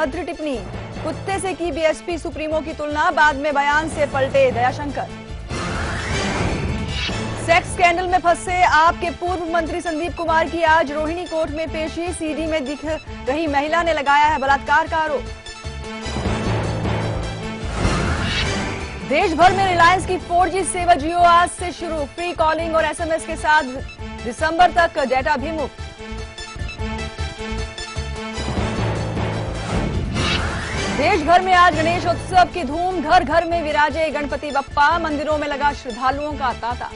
अभद्र टिप्पणी, कुत्ते से की बीएसपी सुप्रीमो की तुलना, बाद में बयान से पलटे दयाशंकर। सेक्स स्कैंडल में फंसे आपके पूर्व मंत्री संदीप कुमार की आज रोहिणी कोर्ट में पेशी, सीडी में दिख रही महिला ने लगाया है बलात्कार का आरोप। देश भर में रिलायंस की 4G सेवा जियो आज से शुरू, फ्री कॉलिंग और एसएमएस के साथ दिसंबर तक डेटा भी मुफ्त। देश भर में आज गणेश उत्सव की धूम, घर घर में विराजे गणपति बप्पा, मंदिरों में लगा श्रद्धालुओं का तांता।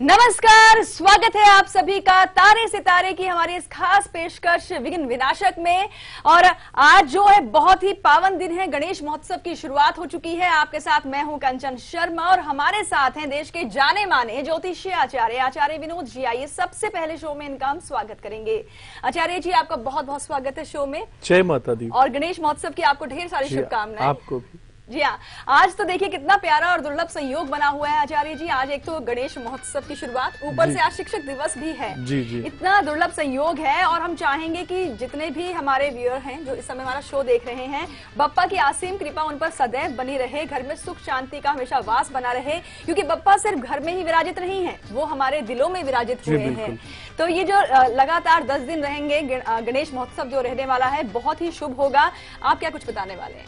नमस्कार, स्वागत है आप सभी का तारे सितारे की हमारी इस खास पेशकश विघ्न विनाशक में। और आज जो है बहुत ही पावन दिन है, गणेश महोत्सव की शुरुआत हो चुकी है। आपके साथ मैं हूं कंचन शर्मा और हमारे साथ हैं देश के जाने माने ज्योतिषीय आचार्य विनोद जी। आइए सबसे पहले शो में इनका हम स्वागत करेंगे। आचार्य जी, आपका बहुत बहुत स्वागत है शो में। जय माता दी। और गणेश महोत्सव की आपको ढेर सारी शुभकामनाएं। आपको भी। जी हाँ, आज तो देखिए कितना प्यारा और दुर्लभ संयोग बना हुआ है आचार्य जी। आज एक तो गणेश महोत्सव की शुरुआत, ऊपर से आज शिक्षक दिवस भी है। जी जी। इतना दुर्लभ संयोग है और हम चाहेंगे कि जितने भी हमारे व्यूअर हैं जो इस समय हमारा शो देख रहे हैं, बप्पा की असीम कृपा उन पर सदैव बनी रहे, घर में सुख शांति का हमेशा वास बना रहे, क्योंकि बप्पा सिर्फ घर में ही विराजित नहीं है, वो हमारे दिलों में विराजित हुए हैं। तो ये जो लगातार 10 दिन रहेंगे गणेश महोत्सव जो रहने वाला है, बहुत ही शुभ होगा। आप क्या कुछ बताने वाले हैं?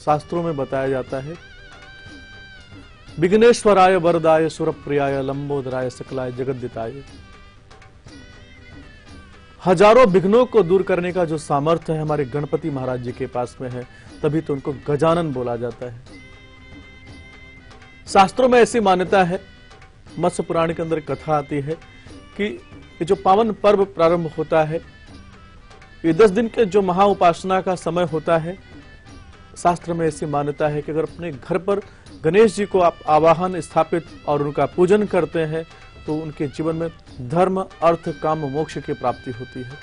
शास्त्रों में बताया जाता है, विघ्नेश्वराय वरदाय सुरप्रियाय लंबोदराय सकलाय जगद्दिताय। हजारों विघ्नों को दूर करने का जो सामर्थ्य है हमारे गणपति महाराज जी के पास में है, तभी तो उनको गजानन बोला जाता है। शास्त्रों में ऐसी मान्यता है, मत्स्य पुराण के अंदर कथा आती है कि ये जो पावन पर्व प्रारंभ होता है, ये 10 दिन के जो महा उपासना का समय होता है, शास्त्र में ऐसी मान्यता है कि अगर अपने घर पर गणेश जी को आप आवाहन स्थापित और उनका पूजन करते हैं तो उनके जीवन में धर्म, अर्थ, काम, मोक्ष की प्राप्ति होती है।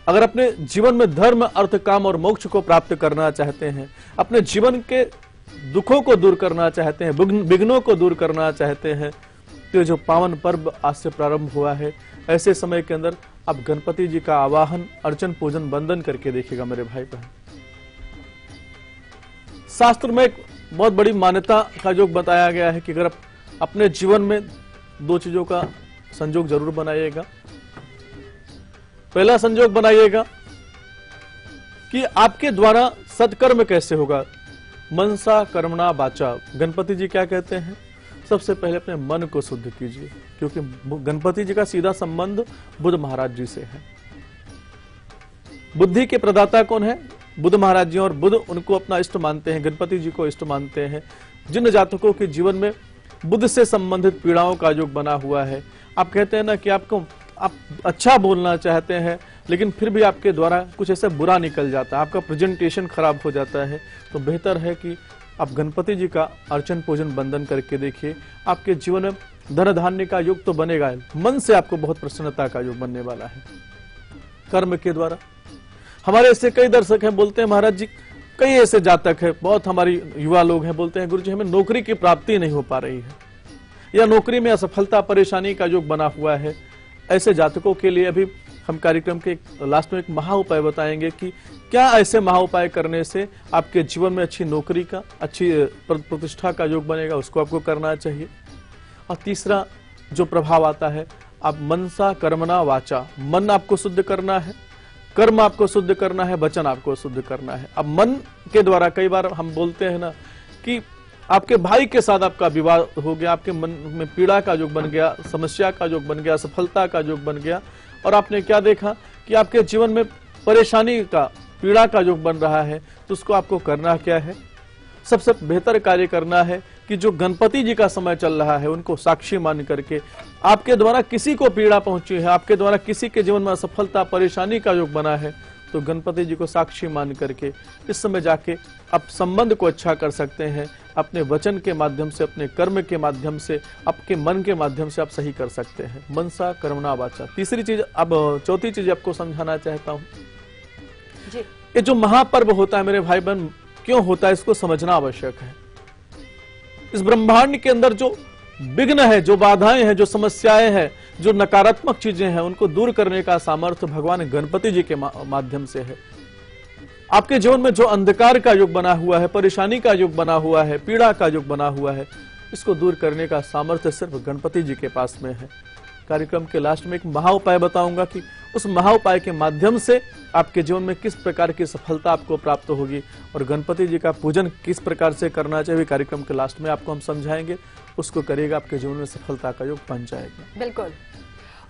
अगर अपने जीवन में धर्म, अर्थ, काम और मोक्ष को प्राप्त करना चाहते हैं, अपने जीवन के दुखों को दूर करना चाहते हैं, विघ्नों को दूर करना चाहते हैं, तो जो पावन पर्व आज से प्रारंभ हुआ है, ऐसे समय के अंदर आप गणपति जी का आवाहन, अर्चन, पूजन, वंदन करके देखिएगा मेरे भाई बहन। शास्त्र में एक बहुत बड़ी मान्यता का योग बताया गया है कि अगर आप अपने जीवन में 2 चीजों का संयोग जरूर बनाइएगा। पहला संयोग बनाइएगा कि आपके द्वारा सत्कर्म कैसे होगा। मनसा कर्मणा वाचा, गणपति जी क्या कहते हैं? सबसे पहले अपने मन को शुद्ध कीजिए, क्योंकि गणपति जी का सीधा संबंध बुद्ध महाराज जी से है। बुद्धि के प्रदाता कौन है? बुद्ध महाराज जी, और बुद्ध उनको अपना इष्ट मानते हैं, गणपति जी को इष्ट मानते हैं। जिन जातकों के जीवन में बुद्ध से संबंधित पीड़ाओं का योग बना हुआ है, आप कहते हैं ना कि आप अच्छा बोलना चाहते हैं लेकिन फिर भी आपके द्वारा कुछ ऐसा बुरा निकल जाता है, आपका प्रेजेंटेशन खराब हो जाता है, तो बेहतर है कि आप गणपति जी का अर्चन, पूजन, वंदन करके देखिए। आपके जीवन में धन धान्य का योग तो बनेगा, मन से आपको बहुत प्रसन्नता का योग बनने वाला है। कर्म के द्वारा हमारे ऐसे कई दर्शक हैं, बोलते हैं महाराज जी, कई ऐसे जातक है, बहुत हमारी युवा लोग हैं, बोलते हैं गुरुजी हमें नौकरी की प्राप्ति नहीं हो पा रही है, या नौकरी में असफलता, परेशानी का योग बना हुआ है। ऐसे जातकों के लिए अभी हम कार्यक्रम के लास्ट में एक महा उपाय बताएंगे कि क्या ऐसे महा उपाय करने से आपके जीवन में अच्छी नौकरी का, अच्छी प्रतिष्ठा का योग बनेगा, उसको आपको करना चाहिए। और तीसरा जो प्रभाव आता है, आप मनसा कर्मणा वाचा, मन आपको शुद्ध करना है, कर्म आपको शुद्ध करना है, वचन आपको शुद्ध करना है। अब मन के द्वारा कई बार हम बोलते हैं ना कि आपके भाई के साथ आपका विवाह हो गया, आपके मन में पीड़ा का योग बन गया, समस्या का योग बन गया, सफलता का योग बन गया, और आपने क्या देखा कि आपके जीवन में परेशानी का, पीड़ा का योग बन रहा है, तो उसको आपको करना क्या है? सबसे बेहतर कार्य करना है कि जो गणपति जी का समय चल रहा है उनको साक्षी मान करके, आपके द्वारा किसी को पीड़ा पहुंची है, आपके द्वारा किसी के जीवन में असफलता, परेशानी का योग बना है, तो गणपति जी को साक्षी मान करके इस समय जाके आप संबंध को अच्छा कर सकते हैं। अपने वचन के माध्यम से, अपने कर्म के माध्यम से, आपके मन के माध्यम से आप सही कर सकते हैं। मनसा कर्मणा वाचा। तीसरी चीज, अब चौथी चीज आपको समझाना चाहता हूं जी। ये जो महापर्व होता है मेरे भाई बहन, क्यों होता है इसको समझना आवश्यक है। इस ब्रह्मांड के अंदर जो विघ्न है, जो बाधाएं हैं, जो समस्याएं हैं, जो नकारात्मक चीजें हैं, उनको दूर करने का सामर्थ्य भगवान गणपति जी के माध्यम से है। आपके जीवन में जो अंधकार का युग बना हुआ है, परेशानी का युग बना हुआ है, पीड़ा का युग बना हुआ है, इसको दूर करने का सामर्थ्य सिर्फ गणपति जी के पास में है। कार्यक्रम के लास्ट में एक महा उपाय बताऊंगा कि उस महा उपाय के माध्यम से आपके जीवन में किस प्रकार की सफलता आपको प्राप्त होगी और गणपति जी का पूजन किस प्रकार से करना चाहिए, कार्यक्रम के लास्ट में आपको हम समझाएंगे। उसको करिएगा, आपके जीवन में सफलता का योग बन जाएगा। बिल्कुल।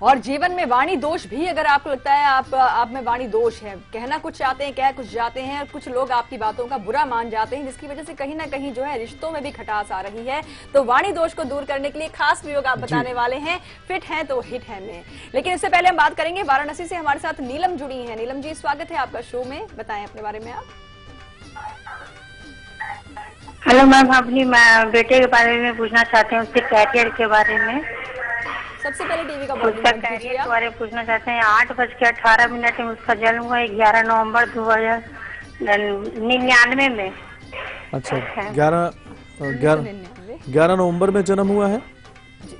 और जीवन में वाणी दोष भी, अगर आपको लगता है आप में वाणी दोष है, कहना कुछ चाहते हैं, कह कुछ जाते हैं, और कुछ लोग आपकी बातों का बुरा मान जाते हैं, जिसकी वजह से कहीं ना कहीं जो है रिश्तों में भी खटास आ रही है, तो वाणी दोष को दूर करने के लिए खास प्रयोग आप बताने वाले हैं। फिट हैं तो हिट है में। लेकिन इससे पहले हम बात करेंगे, वाराणसी से हमारे साथ नीलम जुड़ी है। नीलम जी, स्वागत है आपका शो में, बताएं अपने बारे में आप। हेलो मैम, अपनी बेटे के बारे में पूछना चाहते हैं, उसके कैरियर के बारे में। सबसे पहले टीवी का उसका कैरियर के बारे में पूछना चाहते हैं। 8:18 में उसका जन्म हुआ 11 नवंबर 2099 में। अच्छा, 11 नवंबर में जन्म हुआ है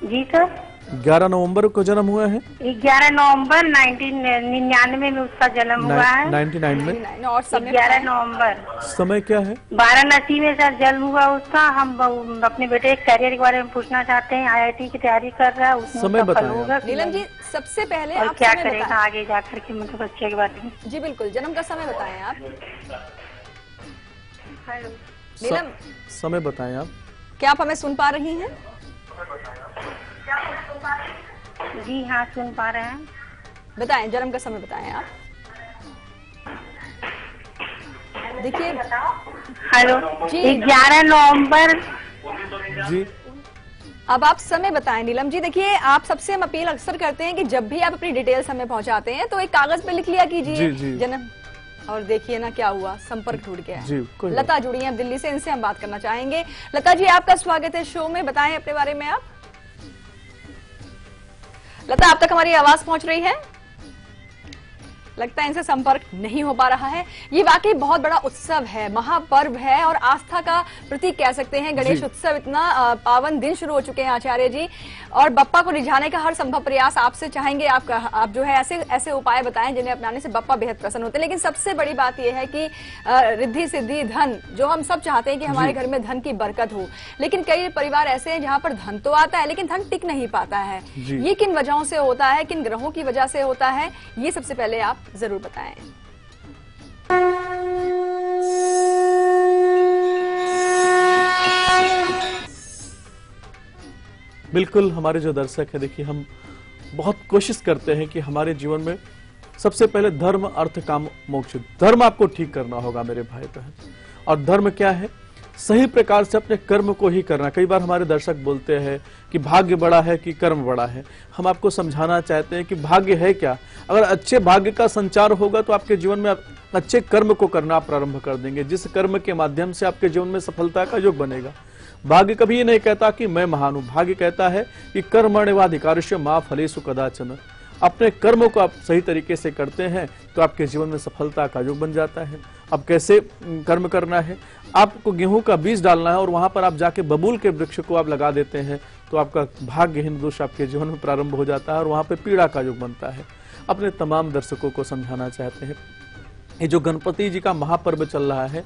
जी सर। 11 नवंबर को जन्म हुआ है। 11 नवंबर 1999 में उसका जन्म हुआ है। 99 में। और समय 11 नवंबर। समय क्या है? वाराणसी में सर जन्म हुआ उसका। हम अपने बेटे के कैरियर के बारे में पूछना चाहते हैं। IIT की तैयारी कर रहा है, उसमें समय सफल बताएं होगा। नीलम जी, सबसे पहले और आप क्या समय करेगा बताएं। आगे जाकर के, मतलब बच्चे के बारे में। जी बिल्कुल, जन्म का समय बताएं आप। हेलो नीलम, समय बताएं आप। क्या आप हमें सुन पा रही हैं? जी हाँ, सुन पा रहे हैं। बताएं, जन्म का समय बताएं आप। देखिए, हेलो जी। 11 नवंबर। जी, अब आप समय बताएं नीलम जी। देखिए, आप सबसे हम अपील अक्सर करते हैं कि जब भी आप अपनी डिटेल्स हमें पहुंचाते हैं तो एक कागज पे लिख लिया कीजिए जी, जी। जन्म। और देखिए ना क्या हुआ, संपर्क टूट गया जी, है। कोई बात लता जुड़ी हैं दिल्ली से, इनसे हम बात करना चाहेंगे। लता जी, आपका स्वागत है शो में, बताएं अपने बारे में आप। लता, आप तक हमारी आवाज पहुंच रही है? लगता है इनसे संपर्क नहीं हो पा रहा है। ये वाकई बहुत बड़ा उत्सव है, महापर्व है और आस्था का प्रतीक कह सकते हैं। गणेश उत्सव, इतना पावन दिन शुरू हो चुके हैं आचार्य जी, और बप्पा को रिझाने का हर संभव प्रयास आपसे चाहेंगे। आप जो है ऐसे उपाय बताएं जिन्हें अपनाने से बप्पा बेहद प्रसन्न होते हैं। लेकिन सबसे बड़ी बात यह है कि रिद्धि सिद्धि धन, जो हम सब चाहते हैं कि हमारे घर में धन की बरकत हो, लेकिन कई परिवार ऐसे हैं जहां पर धन तो आता है लेकिन धन टिक नहीं पाता है। ये किन वजहों से होता है, किन ग्रहों की वजह से होता है, ये सबसे पहले आप जरूर बताएं। बिल्कुल। हमारे जो दर्शक है, देखिए, हम बहुत कोशिश करते हैं कि हमारे जीवन में सबसे पहले धर्म, अर्थ, काम, मोक्ष। धर्म आपको ठीक करना होगा मेरे भाई बहन। और धर्म क्या है? सही प्रकार से अपने कर्म को ही करना। कई बार हमारे दर्शक बोलते हैं कि भाग्य बड़ा है कि कर्म बड़ा है। हम आपको समझाना चाहते हैं कि भाग्य है क्या। अगर अच्छे भाग्य का संचार होगा तो आपके जीवन में अच्छे कर्म को करना प्रारंभ कर देंगे, जिस कर्म के माध्यम से आपके जीवन में सफलता का योग बनेगा। भाग्य कभी ये नहीं कहता कि मैं महान हूं। भाग्य कहता है कि कर्मण्येवाधिकारस्ते मा फलेषु कदाचन। अपने कर्म को आप सही तरीके से करते हैं तो आपके जीवन में सफलता का योग बन जाता है। अब कैसे कर्म करना है? आपको गेहूं का बीज डालना है और वहां पर आप जाके बबूल के वृक्ष को आप लगा देते हैं तो आपका भाग्यहीन दोष आपके जीवन में प्रारंभ हो जाता है और वहां पे पीड़ा का योग बनता है। अपने तमाम दर्शकों को समझाना चाहते हैं, ये जो गणपति जी का महापर्व चल रहा है,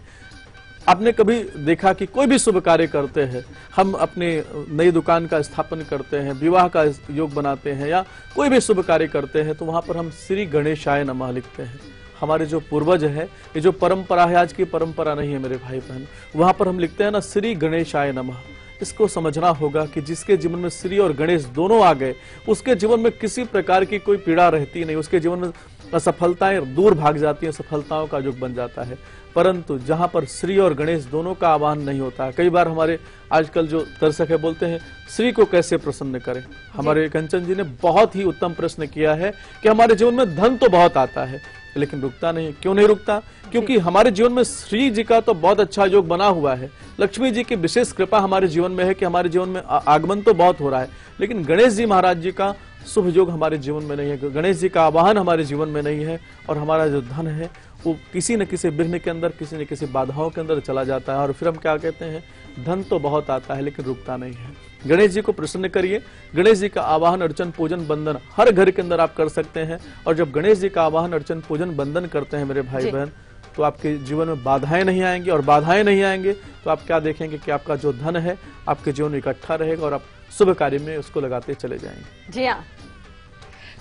आपने कभी देखा कि कोई भी शुभ कार्य करते हैं, हम अपने नई दुकान का स्थापन करते हैं, विवाह का योग बनाते हैं या कोई भी शुभ कार्य करते हैं, तो वहां पर हम श्री गणेशाय नमः लिखते हैं। हमारे जो पूर्वज है, ये जो परंपरा है, आज की परंपरा नहीं है मेरे भाई बहन, वहां पर हम लिखते हैं ना श्री गणेशाय नमः। इसको समझना होगा कि जिसके जीवन में श्री और गणेश दोनों आ गए, उसके जीवन में किसी प्रकार की कोई पीड़ा रहती नहीं, उसके जीवन में असफलताएं दूर भाग जाती हैं, सफलताओं का युग बन जाता है। परंतु जहां पर श्री और गणेश दोनों का आवाहन नहीं होता है, कई बार हमारे आजकल जो दर्शक है बोलते हैं श्री को कैसे प्रसन्न करें। हमारे कंचन जी ने बहुत ही उत्तम प्रश्न किया है कि हमारे जीवन में धन तो बहुत आता है लेकिन रुकता नहीं। क्यों नहीं रुकता? क्योंकि हमारे जीवन में श्री जी का तो बहुत अच्छा योग बना हुआ है, लक्ष्मी जी की विशेष कृपा हमारे जीवन में है कि हमारे जीवन में आगमन तो बहुत हो रहा है, लेकिन गणेश जी महाराज जी का शुभ योग हमारे जीवन में नहीं है, गणेश जी का आवाहन हमारे जीवन में नहीं है, और हमारा जो धन है वो किसी न किसी विघ्न के अंदर, किसी न किसी बाधाओं के अंदर चला जाता है। और फिर हम क्या कहते हैं, धन तो बहुत आता है लेकिन रुकता नहीं है। गणेश जी को प्रसन्न करिए। गणेश जी का आवाहन, अर्चन, पूजन, बंदन हर घर के अंदर आप कर सकते हैं। और जब गणेश जी का आवाहन, अर्चन, पूजन, बंदन करते हैं मेरे भाई बहन, तो आपके जीवन में बाधाएं नहीं आएंगी, और बाधाएं नहीं आएंगे तो आप क्या देखेंगे कि आपका जो धन है आपके जीवन में इकट्ठा रहेगा और आप शुभ कार्य में उसको लगाते चले जाएंगे। जी हाँ,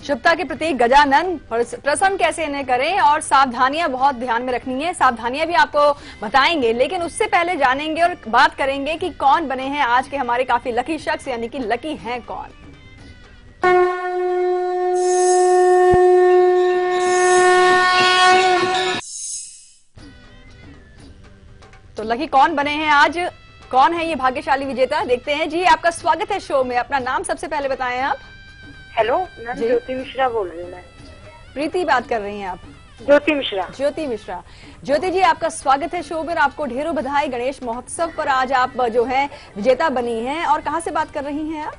शुभता के प्रतीक गजानन प्रसन्न कैसे इन्हें करें, और सावधानियां बहुत ध्यान में रखनी है। सावधानियां भी आपको बताएंगे, लेकिन उससे पहले जानेंगे और बात करेंगे कि कौन बने हैं आज के हमारे काफी लकी शख्स, यानी कि लकी हैं कौन। तो लकी कौन बने हैं आज, कौन है ये भाग्यशाली विजेता, देखते हैं। जी आपका स्वागत है शो में, अपना नाम सबसे पहले बताएं आप। हेलो, मैं ज्योति मिश्रा बोल रही हूँ। मैं प्रीति बात कर रही हैं आप? ज्योति मिश्रा। ज्योति मिश्रा। ज्योति जी आपका स्वागत है शो में, आपको ढेरों बधाई। गणेश महोत्सव पर आज आप जो है विजेता बनी हैं, और कहाँ से बात कर रही हैं आप?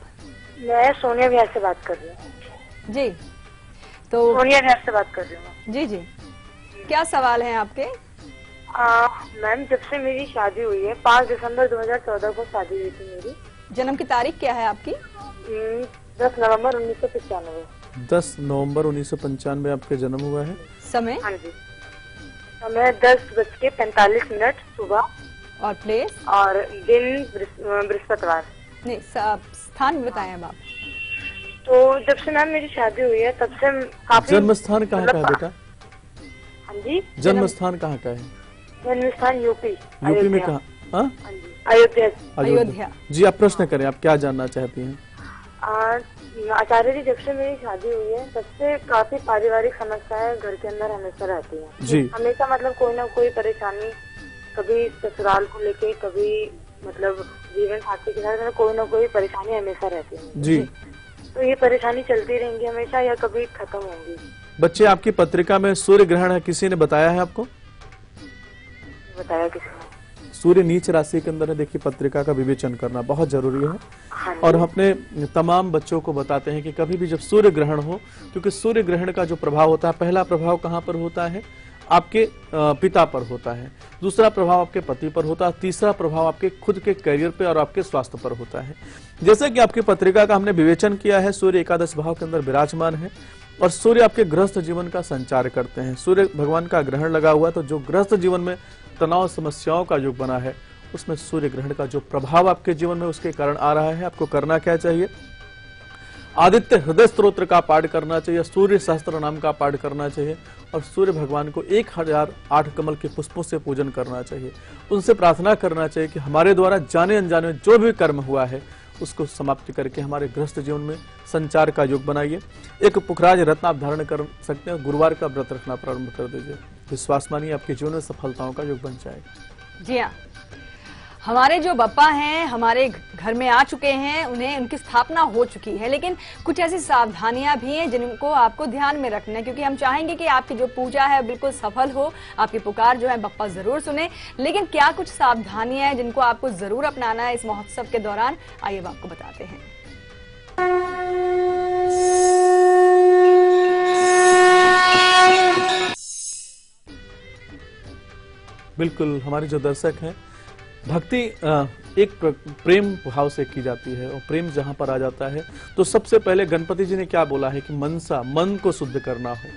मैं सोनिया बिहार से बात कर रही हूँ। जी, तो सोनिया बिहार से बात कर रही हूँ। जी जी, क्या सवाल है आपके? मैम, जब से मेरी शादी हुई है, 5 दिसंबर 2014 को शादी हुई थी मेरी। जन्म की तारीख क्या है आपकी? 10 नवंबर 1995। 10 नवंबर 1995 आपके जन्म हुआ है। समय? हाँ जी, समय 10:45 सुबह। और प्लेस? और दिन बृहस्पतिवार। नहीं, स्थान बताएं अब आप। तो जब से मैम मेरी शादी हुई है तब से काफी। जन्म स्थान कहाँ का है बेटा? हाँ जी, जन्म स्थान कहाँ का है? जन्म स्थान यूपी। यूपी में कहाँ? हाँ, अयोध्या। अयोध्या। जी, आप प्रश्न करें, आप क्या जानना चाहती हैं? आचार्य जी, जब से मेरी शादी हुई है तब से काफी पारिवारिक समस्याएं घर के अंदर हमेशा रहती हैं। जी। हमेशा मतलब कोई ना कोई परेशानी, कभी ससुराल को लेके, कभी मतलब जीवन साथी के साथ कोई ना कोई परेशानी हमेशा रहती है जी। तो ये परेशानी चलती रहेंगी हमेशा या कभी खत्म होंगी? बच्चे, आपकी पत्रिका में सूर्य ग्रहण है, किसी ने बताया है आपको? बताया किसी ने? सूर्य नीच राशि के अंदर है। देखिए, पत्रिका का विवेचन करना बहुत जरूरी है। हाँ, और हम अपने तमाम बच्चों को बताते हैं कि कभी भी जब सूर्य ग्रहण हो, क्योंकि सूर्य ग्रहण का जो प्रभाव होता है, पहला प्रभाव कहाँ पर होता है? आपके पिता पर होता है, दूसरा प्रभाव आपके पति पर होता है, तीसरा प्रभाव आपके खुद के करियर पे और आपके स्वास्थ्य पर होता है। जैसे कि आपकी पत्रिका का हमने विवेचन किया है, सूर्य एकादश भाव के अंदर विराजमान है और सूर्य आपके गृहस्थ जीवन का संचार करते हैं। सूर्य भगवान का ग्रहण लगा हुआ, तो जो गृहस्थ जीवन में तनाव समस्याओं का योग बना है, उसमें सूर्य ग्रहण का जो प्रभाव आपके जीवन में उसके कारण आ रहा है। आपको करना क्या चाहिए? आदित्य हृदय स्तोत्र का पाठ करना चाहिए, सूर्य सहस्त्र नाम का पाठ करना चाहिए, और सूर्य भगवान को 1008 कमल के पुष्पों से पूजन करना चाहिए। उनसे प्रार्थना करना चाहिए कि हमारे द्वारा जाने अनजाने जो भी कर्म हुआ है उसको समाप्त करके हमारे गृहस्थ जीवन में संचार का योग बनाइए। एक पुखराज रत्न आप धारण कर सकते हैं, गुरुवार का व्रत रखना प्रारंभ कर दीजिए। विश्वास मानिए, आपके जीवन में सफलताओं का योग बन जाएगा। जी हाँ, हमारे जो बप्पा हैं हमारे घर में आ चुके हैं, उन्हें उनकी स्थापना हो चुकी है, लेकिन कुछ ऐसी सावधानियां भी हैं जिनको आपको ध्यान में रखना है, क्योंकि हम चाहेंगे कि आपकी जो पूजा है बिल्कुल सफल हो, आपकी पुकार जो है बप्पा जरूर सुने। लेकिन क्या कुछ सावधानियां हैं जिनको आपको जरूर अपनाना है इस महोत्सव के दौरान, आइए अब आपको बताते हैं। बिल्कुल, हमारे जो दर्शक हैं, भक्ति एक प्रेम भाव से की जाती है, और प्रेम जहां पर आ जाता है तो सबसे पहले गणपति जी ने क्या बोला है कि मनसा, मन को शुद्ध करना हो,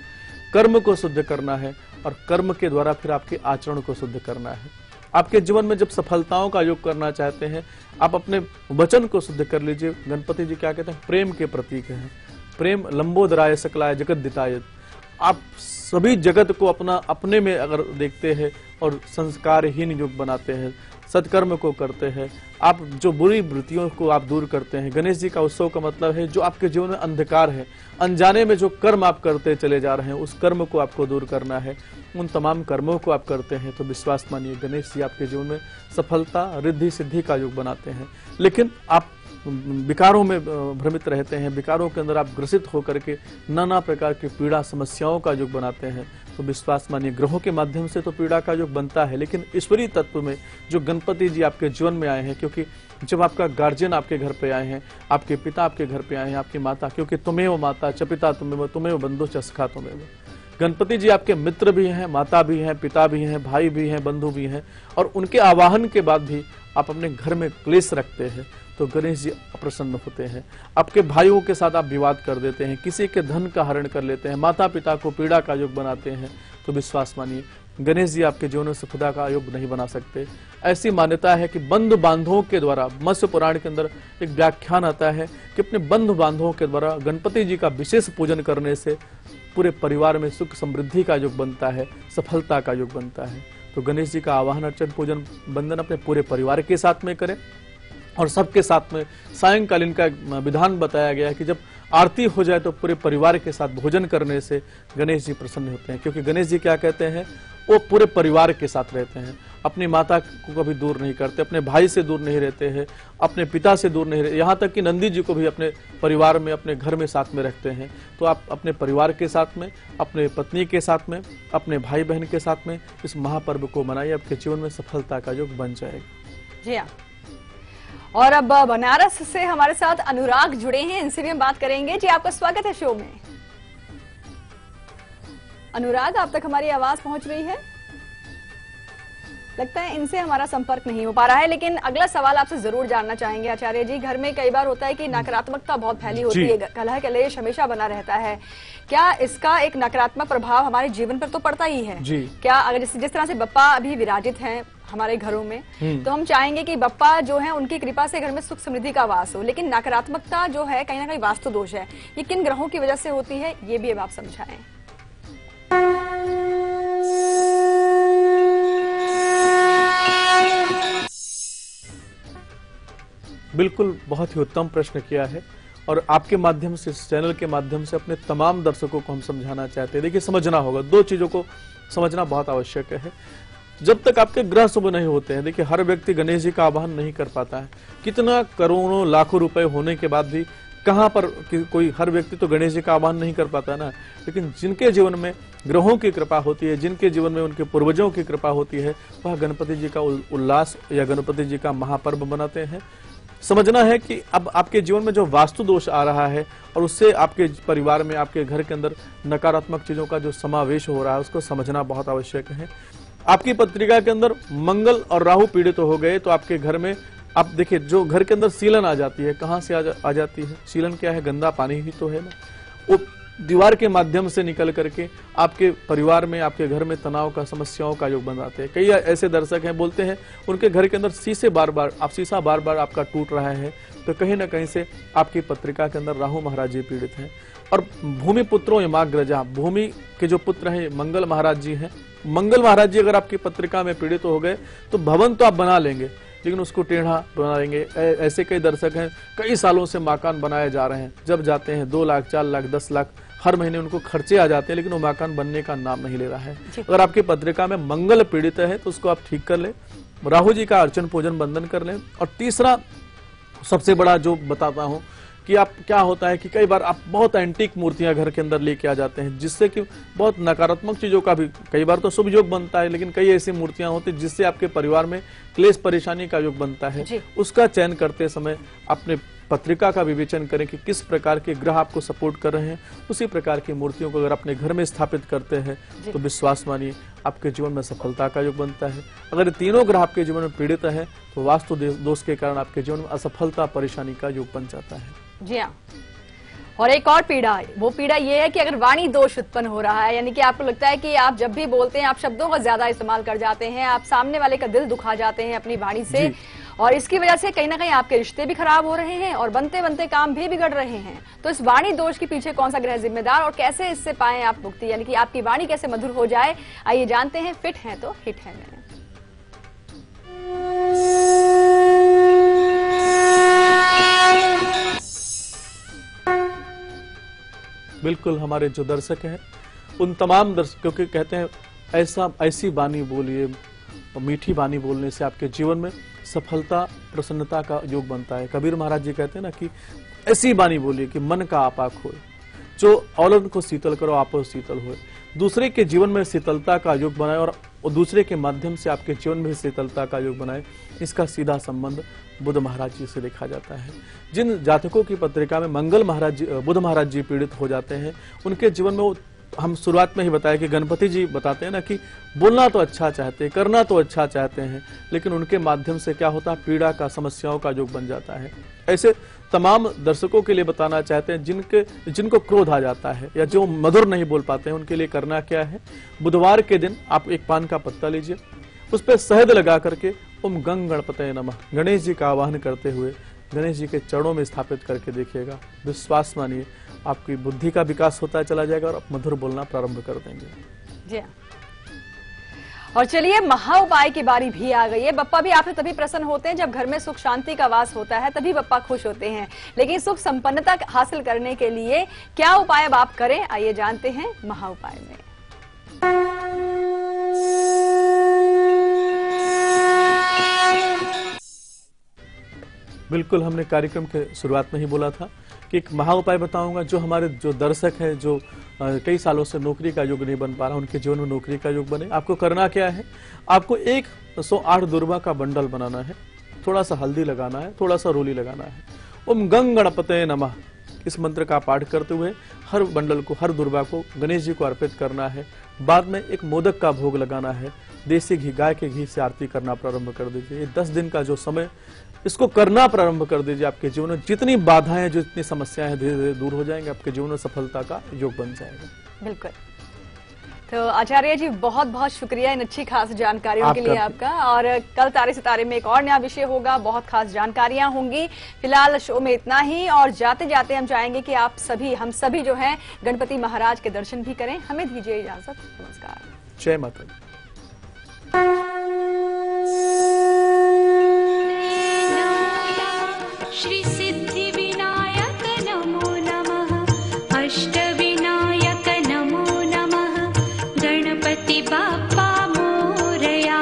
कर्म को शुद्ध करना है, और कर्म के द्वारा फिर आपके आचरण को शुद्ध करना है। आपके जीवन में जब सफलताओं का योग करना चाहते हैं, आप अपने वचन को शुद्ध कर लीजिए। गणपति जी क्या कहते हैं? प्रेम के प्रतीक हैं। प्रेम लंबोदराय सकलाय जगत दिताय। आप सभी जगत को अपने में अगर देखते हैं और संस्कारहीन युग बनाते हैं, सत्कर्म को करते हैं, आप जो बुरी वृत्तियों को आप दूर करते हैं। गणेश जी का उत्सव का मतलब है जो आपके जीवन में अंधकार है, अनजाने में जो कर्म आप करते चले जा रहे हैं, उस कर्म को आपको दूर करना है। उन तमाम कर्मों को आप करते हैं तो विश्वास मानिए गणेश जी आपके जीवन में सफलता, रिद्धि, सिद्धि का योग बनाते हैं। लेकिन आप विकारों में भ्रमित रहते हैं, विकारों के अंदर आप ग्रसित होकर के नाना प्रकार की पीड़ा, समस्याओं का योग बनाते हैं तो विश्वास मानिए ग्रहों के माध्यम से तो पीड़ा का योग बनता है, लेकिन ईश्वरीय तत्व में जो गणपति जी आपके जीवन में आए हैं, क्योंकि जब आपका गार्जियन आपके घर पे आए हैं, आपके पिता आपके घर पे आए हैं, आपकी माता, क्योंकि तुम्हें माता च पिता तुम्हें बंधु च सखा तुम्हें, गणपति जी आपके मित्र भी हैं, माता भी हैं, पिता भी हैं, भाई भी हैं, बंधु भी हैं, और उनके आवाहन के बाद भी आप अपने घर में क्लेश रखते हैं तो गणेश जी अप्रसन्न होते हैं। आपके भाइयों के साथ आप विवाद कर देते हैं, किसी के धन का हरण कर लेते हैं, माता पिता को पीड़ा का योग बनाते हैं तो विश्वास मानिए गणेश जी आपके जीवन में सुखदा का योग नहीं बना सकते। ऐसी मान्यता है कि बंधु बांधवों के द्वारा, मत्स्य पुराण के अंदर एक व्याख्यान आता है कि अपने बंधु बांधवों के द्वारा गणपति जी का विशेष पूजन करने से पूरे परिवार में सुख समृद्धि का योग बनता है, सफलता का योग बनता है। तो गणेश जी का आवाहन, अर्चन, पूजन, बंदन अपने पूरे परिवार के साथ में करें और सबके साथ में सायंकालीन का विधान बताया गया है कि जब आरती हो जाए तो पूरे परिवार के साथ भोजन करने से गणेश जी प्रसन्न होते हैं, क्योंकि गणेश जी क्या कहते हैं, वो पूरे परिवार के साथ रहते हैं, अपनी माता को कभी दूर नहीं करते, अपने भाई से दूर नहीं रहते हैं, अपने पिता से दूर नहीं रहते, यहाँ तक कि नंदी जी को भी अपने परिवार में, अपने घर में साथ में रखते हैं। तो आप अपने परिवार के साथ में, अपने पत्नी के साथ में, अपने भाई बहन के साथ में इस महापर्व को मनाइए, आपके जीवन में सफलता का योग बन जाएगा। जी हाँ। और अब बनारस से हमारे साथ अनुराग जुड़े हैं, इनसे भी हम बात करेंगे। जी आपका स्वागत है शो में। अनुराग, आप तक हमारी आवाज पहुंच रही है? लगता है इनसे हमारा संपर्क नहीं हो पा रहा है, लेकिन अगला सवाल आपसे जरूर जानना चाहेंगे आचार्य जी। घर में कई बार होता है कि नकारात्मकता बहुत फैली होती है, कलह कलेश हमेशा बना रहता है, क्या इसका एक नकारात्मक प्रभाव हमारे जीवन पर तो पड़ता ही है जी? क्या अगर जिस तरह से बप्पा अभी विराजित हैं हमारे घरों में, तो हम चाहेंगे कि बप्पा जो है उनकी कृपा से घर में सुख समृद्धि का वास हो, लेकिन नकारात्मकता जो है कहीं ना कहीं वास्तु दोष है, ये किन ग्रहों की वजह से होती है, ये भी अब आप समझाएं। बिल्कुल, बहुत ही उत्तम प्रश्न किया है और आपके माध्यम से, इस चैनल के माध्यम से अपने तमाम दर्शकों को हम समझाना चाहते हैं। देखिए, समझना होगा, दो चीजों को समझना बहुत आवश्यक है। जब तक आपके ग्रह शुभ नहीं होते हैं, देखिए हर व्यक्ति गणेश जी का आवाहन नहीं कर पाता है, कितना करोड़ों लाखों रुपए होने के बाद भी कहां पर कोई, हर व्यक्ति तो गणेश जी का आवाहन नहीं कर पाता ना। लेकिन जिनके जीवन में ग्रहों की कृपा होती है, जिनके जीवन में उनके पूर्वजों की कृपा होती है, वह गणपति जी का उल्लास या गणपति जी का महापर्व बनाते हैं। समझना है कि अब आपके जीवन में जो वास्तु दोष आ रहा है और उससे आपके परिवार में, आपके घर के अंदर नकारात्मक चीजों का जो समावेश हो रहा है, उसको समझना बहुत आवश्यक है। आपकी पत्रिका के अंदर मंगल और राहु पीड़ित हो गए तो आपके घर में, आप देखिए, जो घर के अंदर सीलन आ जाती है, कहां से आ जाती है? सीलन क्या है? गंदा पानी ही तो है ना। वो दीवार के माध्यम से निकल करके आपके परिवार में, आपके घर में तनाव का, समस्याओं का योग बनाते हैं। कई ऐसे दर्शक हैं, बोलते हैं उनके घर के अंदर शीशा बार बार आपका टूट रहा है, तो कहीं ना कहीं से आपकी पत्रिका के अंदर राहु महाराज जी पीड़ित हैं। और भूमि पुत्रों यमाग्रजा, भूमि के जो पुत्र हैं मंगल महाराज जी हैं। मंगल महाराज जी अगर आपकी पत्रिका में पीड़ित हो गए तो भवन तो आप बना लेंगे, लेकिन उसको टेढ़ा बना लेंगे। ऐसे कई दर्शक हैं, कई सालों से मकान बनाए जा रहे हैं, जब जाते हैं 2 लाख, 4 लाख, 10 लाख हर महीने उनको खर्चे आ जाते हैं, लेकिन वो मकान बनने का नाम नहीं ले रहा है। अगर आपकी पत्रिका में मंगल पीड़ित है तो उसको आप ठीक कर ले, राहु जी का अर्चन पूजन बंधन कर लें। और तीसरा सबसे बड़ा जो बताता हूं कि आप, क्या होता है कि कई बार आप बहुत एंटीक मूर्तियां घर के अंदर लेके आ जाते हैं, जिससे कि बहुत नकारात्मक चीजों का भी, कई बार तो शुभ योग बनता है, लेकिन कई ऐसी मूर्तियां होती हैं जिससे आपके परिवार में क्लेश परेशानी का योग बनता है। उसका चयन करते समय अपने पत्रिका का विवेचन करें कि किस प्रकार के ग्रह आपको सपोर्ट कर रहे हैं। उसी प्रकार की मूर्तियों को अगर अपने घर में स्थापित करते हैं तो विश्वास मानिए आपके जीवन में सफलता का योग बनता है। अगर तीनों ग्रह आपके जीवन में पीड़ित है तो वास्तु दोष के कारण आपके जीवन में असफलता, परेशानी का योग बन जाता है। जी हाँ। और एक और पीड़ा, वो पीड़ा ये है कि अगर वाणी दोष उत्पन्न हो रहा है, यानी कि आपको लगता है कि आप जब भी बोलते हैं आप शब्दों का ज्यादा इस्तेमाल कर जाते हैं, आप सामने वाले का दिल दुखा जाते हैं अपनी वाणी से, और इसकी वजह से कहीं ना कहीं आपके रिश्ते भी खराब हो रहे हैं और बनते बनते काम भी बिगड़ रहे हैं। तो इस वाणी दोष के पीछे कौन सा ग्रह जिम्मेदार और कैसे इससे पाएं आप मुक्ति, यानी कि आपकी वाणी कैसे मधुर हो जाए, आइए जानते हैं फिट है तो हिट है में। बिल्कुल, हमारे जो दर्शक हैं उन तमाम दर्शकों के कहते हैं ऐसी वाणी बोलिए, मीठी वाणी बोलने से आपके जीवन में सफलता प्रसन्नता का योग बनता है। कबीर महाराज जी कहते हैं ना कि ऐसी वाणी बोलिए कि मन का आपा खोए, जो औलन को शीतल करो आपो शीतल होए। दूसरे के जीवन में शीतलता का योग बनाए और दूसरे के माध्यम से आपके जीवन में शीतलता का योग बनाए। इसका सीधा संबंध बुध महाराज जी से देखा जाता है। जिन जातकों की पत्रिका में बुध महाराज जी पीड़ित हो जाते हैं, उनके जीवन में हम शुरुआत में ही बताया कि गणपति जी बताते हैं ना कि बोलना तो अच्छा चाहते हैं, करना तो अच्छा चाहते हैं, लेकिन उनके माध्यम से क्या होता है, पीड़ा का, समस्याओं का योग बन जाता है। ऐसे तमाम दर्शकों के लिए बताना चाहते हैं जिनको क्रोध आ जाता है या जो मधुर नहीं बोल पाते हैं, उनके लिए करना क्या है। बुधवार के दिन आप एक पान का पत्ता लीजिए, उस पर शहद लगा करके ओम गंग गणपतये नमः गणेश जी का आवाहन करते हुए गणेश जी के चरणों में स्थापित करके देखिएगा। विश्वास मानिए, आपकी बुद्धि का विकास होता चला जाएगा और आप मधुर बोलना प्रारंभ कर देंगे। जी हाँ। और चलिए, महा उपाय की बारी भी आ गई है। बप्पा भी आपसे तभी प्रसन्न होते हैं जब घर में सुख शांति का वास होता है, तभी बप्पा खुश होते हैं। लेकिन सुख संपन्नता हासिल करने के लिए क्या उपाय अब आप करें, आइए जानते हैं महा उपाय में। बिल्कुल, हमने कार्यक्रम के शुरुआत में ही बोला था कि एक महा उपाय बताऊंगा। जो हमारे जो दर्शक हैं, जो कई सालों से नौकरी का योग नहीं बन पा रहा, उनके जीवन में नौकरी का योग बने। आपको करना क्या है, आपको 108 दुर्वा का बंडल बनाना है, थोड़ा सा हल्दी लगाना है, थोड़ा सा रोली लगाना है। ओम गंग गणपतये नमः इस मंत्र का पाठ करते हुए हर बंडल को, हर दुर्वा को गणेश जी को अर्पित करना है। बाद में एक मोदक का भोग लगाना है। देसी घी, गाय के घी से आरती करना प्रारंभ कर दीजिए। ये 10 दिन का जो समय, इसको करना प्रारंभ कर दीजिए। आपके जीवन में जितनी बाधाएं, जो इतनी समस्याएं हैं, धीरे धीरे दूर हो जाएंगे। आपके जीवन में सफलता का योग बन जाएगा। बिल्कुल। तो आचार्य जी, बहुत बहुत शुक्रिया इन अच्छी खास जानकारियों के लिए आपका। और कल तारे सितारे में एक और नया विषय होगा, बहुत खास जानकारियां होंगी। फिलहाल शो में इतना ही, और जाते जाते हम चाहेंगे कि आप सभी, हम सभी जो हैं, गणपति महाराज के दर्शन भी करें। हमें दीजिए इजाजत, नमस्कार, जय माता दी। श्री सिद्धि विनायक नमो नमः, अष्ट विनायक नमो नमः, गणपति बाप्पा मोरया।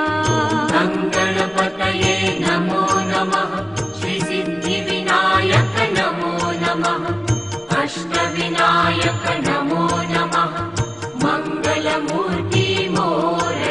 गणपतये नमो नमः, श्री सिद्धि विनायक नमो नमः, अष्ट विनायक नमो नमः, मंगलमूर्ति मोरया।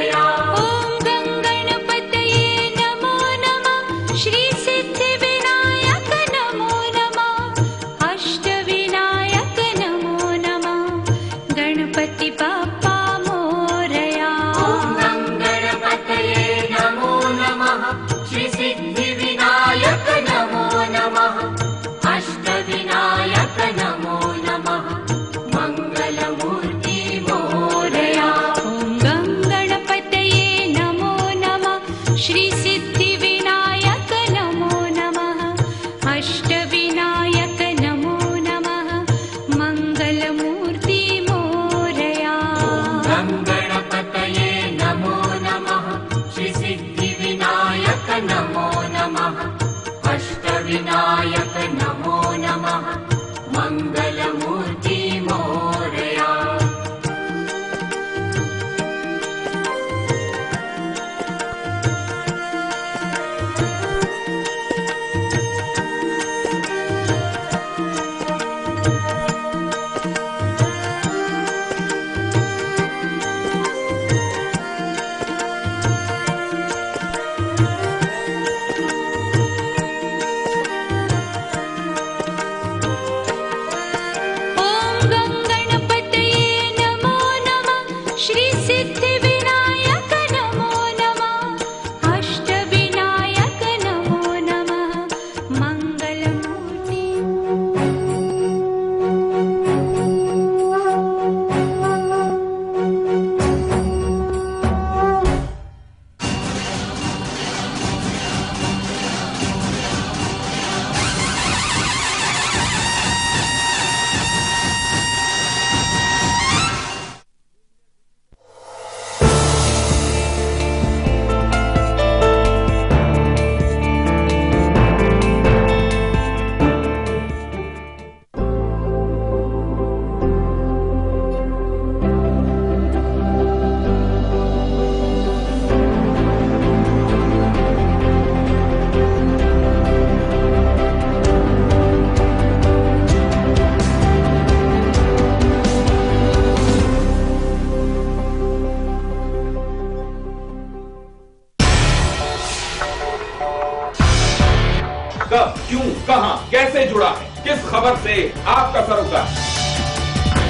कब, क्यों, कहां, कैसे जुड़ा है, किस खबर से आपका सरोकार।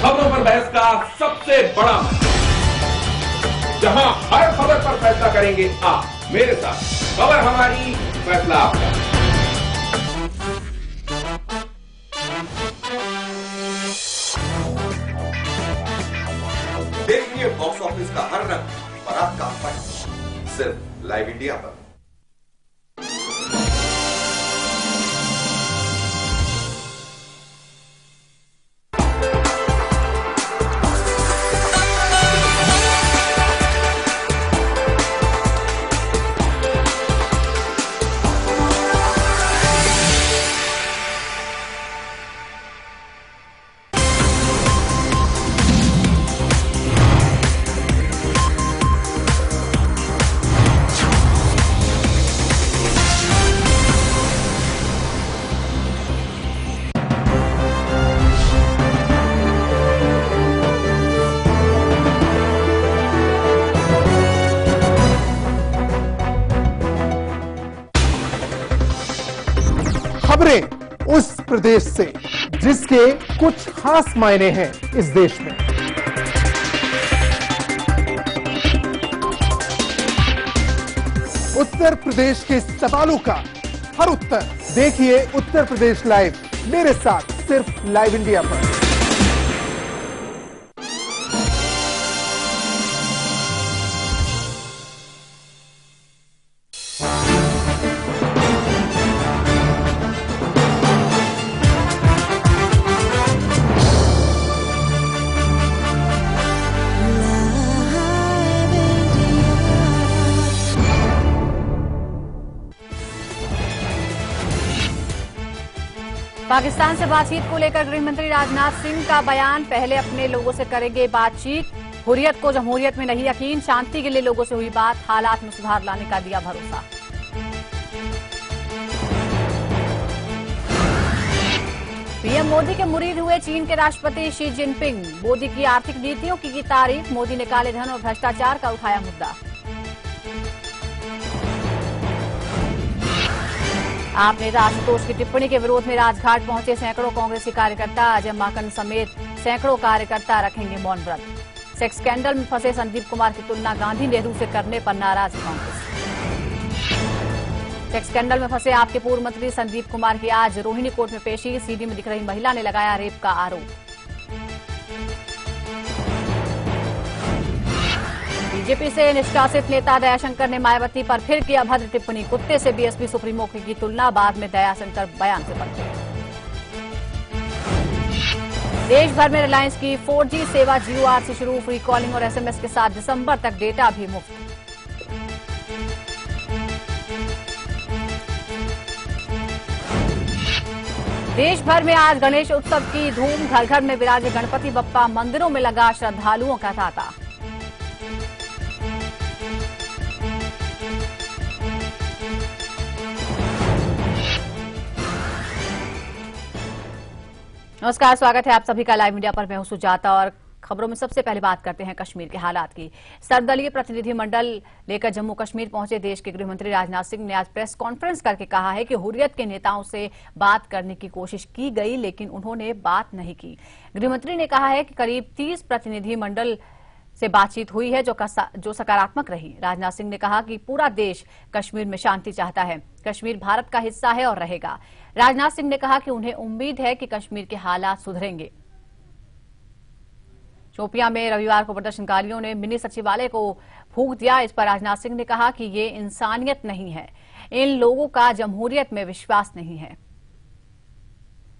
खबरों पर बहस का सबसे बड़ा मंच, जहां हर खबर पर फैसला करेंगे आप मेरे साथ। खबर हमारी, फैसला आपका। देखिए बॉक्स ऑफिस का हर रंग और आपका फन सिर्फ लाइव इंडिया पर। खबरें उस प्रदेश से जिसके कुछ खास मायने हैं इस देश में। उत्तर प्रदेश के सवालों का हर उत्तर देखिए उत्तर प्रदेश लाइव मेरे साथ सिर्फ लाइव इंडिया पर। पाकिस्तान से बातचीत को लेकर गृह मंत्री राजनाथ सिंह का बयान, पहले अपने लोगों से करेंगे बातचीत, हुर्रियत को जमहूरियत में नहीं यकीन, शांति के लिए लोगों से हुई बात, हालात में सुधार लाने का दिया भरोसा। पीएम मोदी के मुरीद हुए चीन के राष्ट्रपति शी जिनपिंग, मोदी की आर्थिक नीतियों की तारीफ, मोदी ने काले धन और भ्रष्टाचार का उठाया मुद्दा। आप नेता आशुतोष की टिप्पणी के विरोध में राजघाट पहुंचे सैकड़ों कांग्रेसी कार्यकर्ता, अजय माकन समेत सैकड़ों कार्यकर्ता रखेंगे मौन व्रत। सेक्स स्कैंडल में फंसे संदीप कुमार की तुलना गांधी नेहरू से करने पर नाराज कांग्रेस। सेक्स स्कैंडल में फंसे आपके पूर्व मंत्री संदीप कुमार की आज रोहिणी कोर्ट में पेशी, सीडी में दिख रही महिला ने लगाया रेप का आरोप। बीजेपी से निष्कासित नेता दयाशंकर ने मायावती पर फिर किया भद्र टिप्पणी, कुत्ते से बीएसपी सुप्रीमो की तुलना, बाद में दयाशंकर बयान से पलटे। देश भर में रिलायंस की 4G सेवा जियो आज से शुरू, फ्री कॉलिंग और एसएमएस के साथ दिसंबर तक डेटा भी मुफ्त। देश भर में आज गणेश उत्सव की धूम, घर घर में विराजे गणपति बप्पा, मंदिरों में लगा श्रद्धालुओं का तांता। नमस्कार, स्वागत है आप सभी का लाइव मीडिया पर। मैं हूं सुजाता और खबरों में सबसे पहले बात करते हैं कश्मीर के हालात की। सर्वदलीय प्रतिनिधिमंडल लेकर जम्मू कश्मीर पहुंचे देश के गृह मंत्री राजनाथ सिंह ने आज प्रेस कॉन्फ्रेंस करके कहा है कि हुर्रियत के नेताओं से बात करने की कोशिश की गई लेकिन उन्होंने बात नहीं की। गृह मंत्री ने कहा है कि करीब 30 प्रतिनिधिमंडल से बातचीत हुई है जो सकारात्मक रही। राजनाथ सिंह ने कहा कि पूरा देश कश्मीर में शांति चाहता है, कश्मीर भारत का हिस्सा है और रहेगा। राजनाथ सिंह ने कहा कि उन्हें उम्मीद है कि कश्मीर के हालात सुधरेंगे। शोपियां में रविवार को प्रदर्शनकारियों ने मिनी सचिवालय को फूंक दिया। इस पर राजनाथ सिंह ने कहा कि ये इंसानियत नहीं है, इन लोगों का जमहूरियत में विश्वास नहीं है।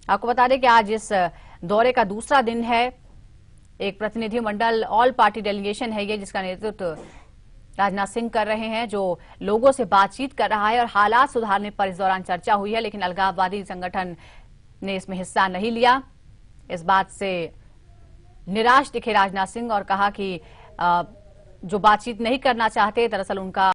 आपको बता दें कि आज इस दौरे का दूसरा दिन है। एक प्रतिनिधिमंडल ऑल पार्टी डेलीगेशन है ये, जिसका नेतृत्व राजनाथ सिंह कर रहे हैं, जो लोगों से बातचीत कर रहा है और हालात सुधारने पर इस दौरान चर्चा हुई है। लेकिन अलगाववादी संगठन ने इसमें हिस्सा नहीं लिया। इस बात से निराश दिखे राजनाथ सिंह और कहा कि जो बातचीत नहीं करना चाहते, दरअसल उनका